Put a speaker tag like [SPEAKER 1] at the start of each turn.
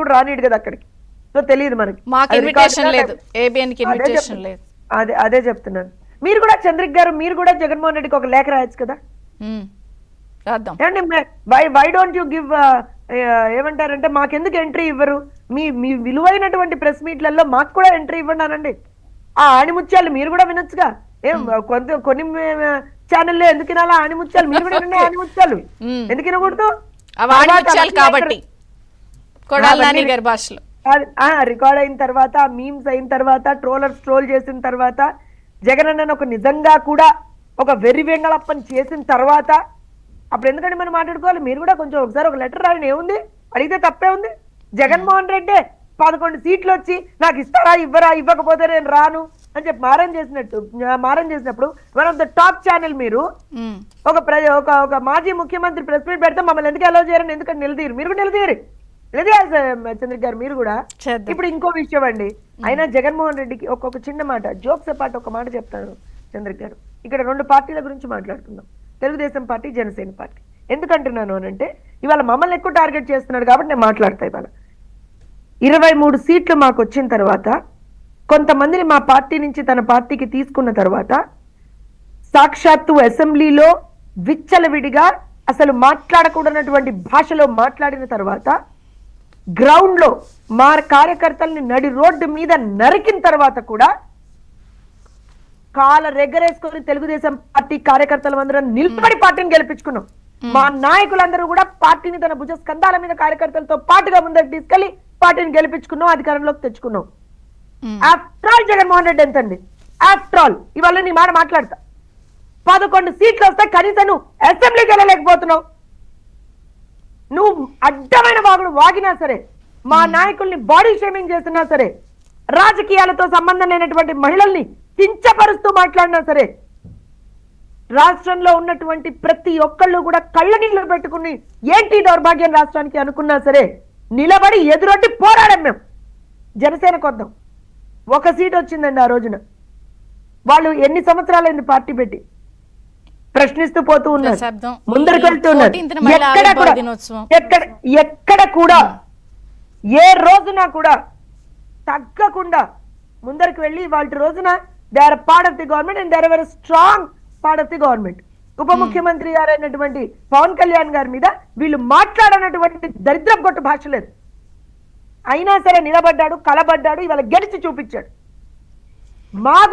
[SPEAKER 1] కూడా రానిడు కదా అక్కడికి. సో తెలియదు మనకి. అదే చెప్తున్నాను. మీరు కూడా చంద్రిక్ గారు, మీరు కూడా జగన్మోహన్ రెడ్డికి ఒక లేఖ రాయొచ్చు కదా. వై డోంట్ యు గివ్ ఏమంటారంటే మాకెందుకు ఎంట్రీ ఇవ్వరు, మీ విలువైనటువంటి ప్రెస్ మీట్లలో మాకు కూడా ఎంట్రీ ఇవ్వండి అనండి. ఆ ఆణిముత్యాలు మీరు కూడా వినొచ్చుగా. ఏం కొన్ని ఛానల్లో ఎందుకు వినాలా ఆణిముత్యాలు? మీరు కూడా వినండి ఆణిముత్యాలు, ఎందుకు వినకూడదు? రికార్డ్ అయిన తర్వాత, మీమ్స్ అయిన తర్వాత, ట్రోలర్స్ ట్రోల్ చేసిన తర్వాత, జగన్ అన్నను ఒక నిజంగా కూడా ఒక వెర్రి వెంగళప్పని చేసిన తర్వాత అప్పుడు ఎందుకంటే మనం మాట్లాడుకోవాలి. మీరు కూడా కొంచెం ఒకసారి ఒక లెటర్ రాయని, ఏముంది అడిగితే తప్పే ఉంది. జగన్మోహన్ రెడ్డి 11 సీట్లు వచ్చి నాకు ఇస్తారా ఇవ్వరా, ఇవ్వకపోతే నేను రాను అని చెప్పి మారం చేసినప్పుడు one of the top channel మీరు ఒక మాజీ ముఖ్యమంత్రి ప్రెస్ మీట్ పెడితే మమ్మల్ని ఎందుకు అలౌ చేయరని ఎందుకంటే నిలదీరు. మీరు కూడా నిలదీయాలి చంద్రిక్ గారు. మీరు కూడా ఇప్పుడు ఇంకో విషయం అండి, అయినా జగన్మోహన్ రెడ్డికి ఒక్కొక్క చిన్న మాట, జోక్స్ పాటు ఒక మాట చెప్తాను చంద్రిక్ గారు. ఇక్కడ 2 పార్టీల గురించి మాట్లాడుతున్నాం, తెలుగుదేశం పార్టీ, జనసేన పార్టీ. ఎందుకంటున్నాను అనంటే ఇవాళ మమ్మల్ని ఎక్కువ టార్గెట్ చేస్తున్నాడు కాబట్టి నేను మాట్లాడతా. ఇవాళ 23 సీట్లు మాకు వచ్చిన తర్వాత కొంతమందిని మా పార్టీ నుంచి తన పార్టీకి తీసుకున్న తర్వాత సాక్షాత్తు అసెంబ్లీలో విచ్చలవిడిగా అసలు మాట్లాడకూడనటువంటి భాషలో మాట్లాడిన తర్వాత గ్రౌండ్ లో మా కార్యకర్తల్ని నడి రోడ్డు మీద నరికిన తర్వాత కూడా కాల రెగ్గరేసుకొని తెలుగుదేశం పార్టీ కార్యకర్తలు అందరం నిలబడి పార్టీని గెలిపించుకున్నాం. మా నాయకులందరూ కూడా పార్టీని తన భుజ స్కంధాల మీద కార్యకర్తలతో పాటుగా ముందరికి తీసుకెళ్లి పార్టీని గెలిపించుకున్నాం, అధికారంలోకి తెచ్చుకున్నాం. ఆఫ్టర్ ఆల్ జగన్మోహన్ రెడ్డి ఎంతండి? ఆఫ్టర్ ఆల్ ఇవాళ నీ మాట మాట్లాడతా, 11 సీట్లు వస్తే కనీసం నువ్వు అసెంబ్లీకి వెళ్ళలేకపోతున్నావు. నువ్వు అడ్డమైన వాగుడు వాగినా సరే, మా నాయకుల్ని బాడీ షేమింగ్ చేస్తున్నా సరే, రాజకీయాలతో సంబంధం లేనటువంటి మహిళల్ని కించపరుస్తూ మాట్లాడినా సరే, రాష్ట్రంలో ఉన్నటువంటి ప్రతి ఒక్కళ్ళు కూడా కళ్ళ నీళ్ళు పెట్టుకుని ఏంటి దౌర్భాగ్యం రాష్ట్రానికి అనుకున్నా సరే నిలబడి ఎదురొట్టి పోరాడాం. మేము జనసేనకు వద్దాం, 1 సీట్ వచ్చిందండి ఆ రోజున. వాళ్ళు ఎన్ని సంవత్సరాలైంది పార్టీ పెట్టి ప్రశ్నిస్తూ పోతూ ఉన్నారు, ముందరికి వెళ్తున్నారు. ఎక్కడ కూడా ఏ రోజున కూడా తగ్గకుండా ముందరికి వెళ్ళి వాళ్ళ రోజున they are part of the government and they are very strong part of the government. ఉప ముఖ్యమంత్రి గారైనటువంటి పవన్ కళ్యాణ్ గారి మీద వీళ్ళు మాట్లాడనటువంటి దరిద్రపు గొట్టు భాష లేదు. అయినా సరే నిలబడ్డాడు, కలబడ్డాడు, ఇవాళ గెలిచి చూపించాడు. మాకు